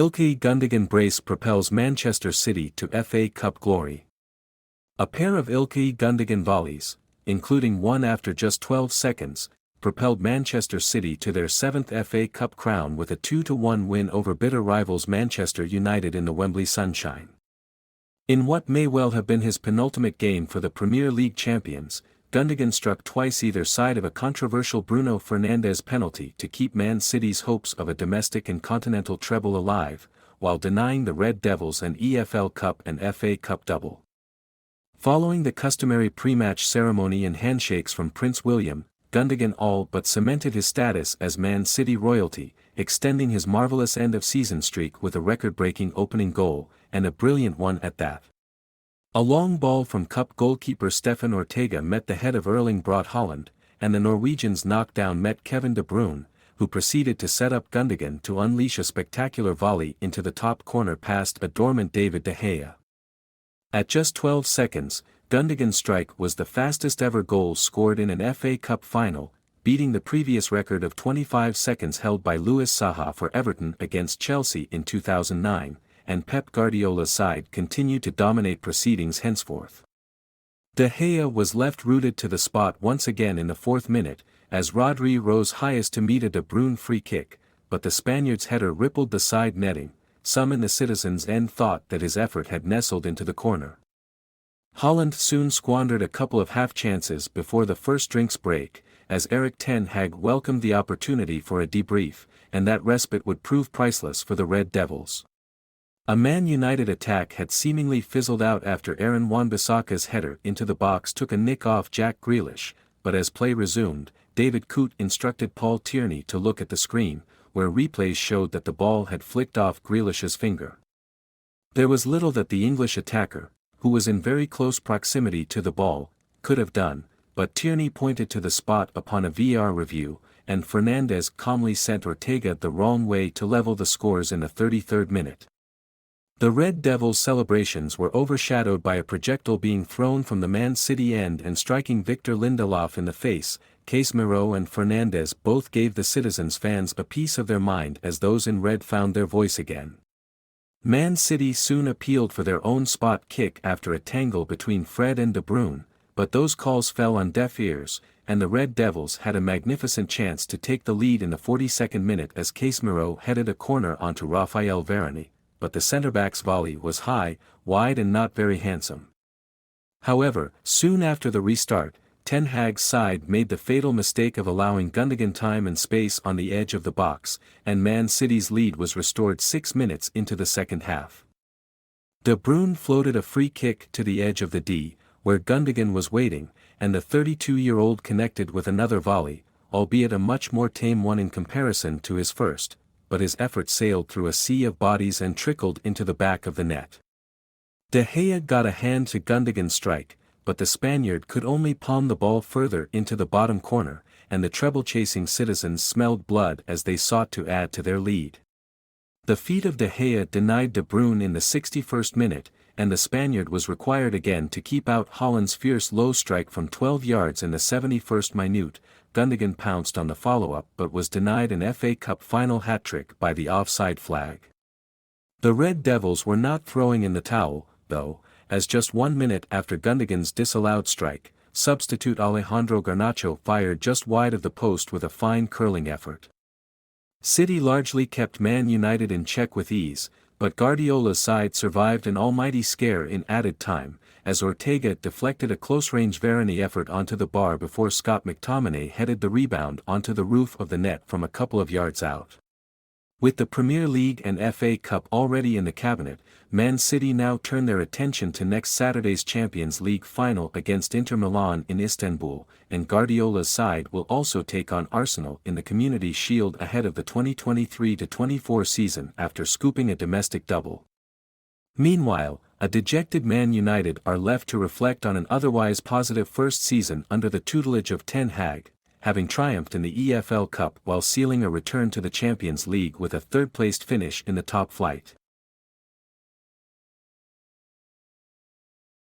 Ilkay Gundogan brace propels Manchester City to FA Cup glory. A pair of Ilkay Gundogan volleys, including one after just 12 seconds, propelled Manchester City to their 7th FA Cup crown with a 2-1 win over bitter rivals Manchester United in the Wembley sunshine. In what may well have been his penultimate game for the Premier League champions, Gundogan struck twice either side of a controversial Bruno Fernandes penalty to keep Man City's hopes of a domestic and continental treble alive, while denying the Red Devils an EFL Cup and FA Cup double. Following the customary pre-match ceremony and handshakes from Prince William, Gundogan all but cemented his status as Man City royalty, extending his marvelous end-of-season streak with a record-breaking opening goal, and a brilliant one at that. A long ball from Cup goalkeeper Stefan Ortega met the head of Erling Braut Haaland, and the Norwegian's knockdown met Kevin De Bruyne, who proceeded to set up Gundogan to unleash a spectacular volley into the top corner past a dormant David De Gea. At just 12 seconds, Gundogan's strike was the fastest ever goal scored in an FA Cup final, beating the previous record of 25 seconds held by Louis Saha for Everton against Chelsea in 2009, and Pep Guardiola's side continued to dominate proceedings henceforth. De Gea was left rooted to the spot once again in the 4th minute, as Rodri rose highest to meet a De Bruyne free kick, but the Spaniard's header rippled the side netting. Some in the citizens' end thought that his effort had nestled into the corner. Haaland soon squandered a couple of half-chances before the first drinks break, as Erik ten Hag welcomed the opportunity for a debrief, and that respite would prove priceless for the Red Devils. A Man United attack had seemingly fizzled out after Aaron Wan-Bissaka's header into the box took a nick off Jack Grealish, but as play resumed, David Coote instructed Paul Tierney to look at the screen, where replays showed that the ball had flicked off Grealish's finger. There was little that the English attacker, who was in very close proximity to the ball, could have done, but Tierney pointed to the spot upon a VAR review, and Fernandes calmly sent Ortega the wrong way to level the scores in the 33rd minute. The Red Devils' celebrations were overshadowed by a projectile being thrown from the Man City end and striking Victor Lindelof in the face. Casemiro and Fernandes both gave the citizens' fans a piece of their mind as those in red found their voice again. Man City soon appealed for their own spot kick after a tangle between Fred and De Bruyne, but those calls fell on deaf ears, and the Red Devils had a magnificent chance to take the lead in the 42nd minute as Casemiro headed a corner onto Raphael Varane, but the centre-back's volley was high, wide and not very handsome. However, soon after the restart, Ten Hag's side made the fatal mistake of allowing Gundogan time and space on the edge of the box, and Man City's lead was restored 6 minutes into the second half. De Bruyne floated a free kick to the edge of the D, where Gundogan was waiting, and the 32-year-old connected with another volley, albeit a much more tame one in comparison to his first, but his effort sailed through a sea of bodies and trickled into the back of the net. De Gea got a hand to Gundogan's strike, but the Spaniard could only palm the ball further into the bottom corner, and the treble-chasing citizens smelled blood as they sought to add to their lead. The feet of De Gea denied De Bruyne in the 61st minute, and the Spaniard was required again to keep out Haaland's fierce low strike from 12 yards in the 71st minute. Gundogan pounced on the follow-up but was denied an FA Cup final hat-trick by the offside flag. The Red Devils were not throwing in the towel, though, as just 1 minute after Gundogan's disallowed strike, substitute Alejandro Garnacho fired just wide of the post with a fine curling effort. City largely kept Man United in check with ease, but Guardiola's side survived an almighty scare in added time, as Ortega deflected a close-range Varane effort onto the bar before Scott McTominay headed the rebound onto the roof of the net from a couple of yards out. With the Premier League and FA Cup already in the cabinet, Man City now turn their attention to next Saturday's Champions League final against Inter Milan in Istanbul, and Guardiola's side will also take on Arsenal in the Community Shield ahead of the 2023-24 season after scooping a domestic double. Meanwhile, a dejected Man United are left to reflect on an otherwise positive first season under the tutelage of Ten Hag, having triumphed in the EFL Cup while sealing a return to the Champions League with a third-placed finish in the top flight.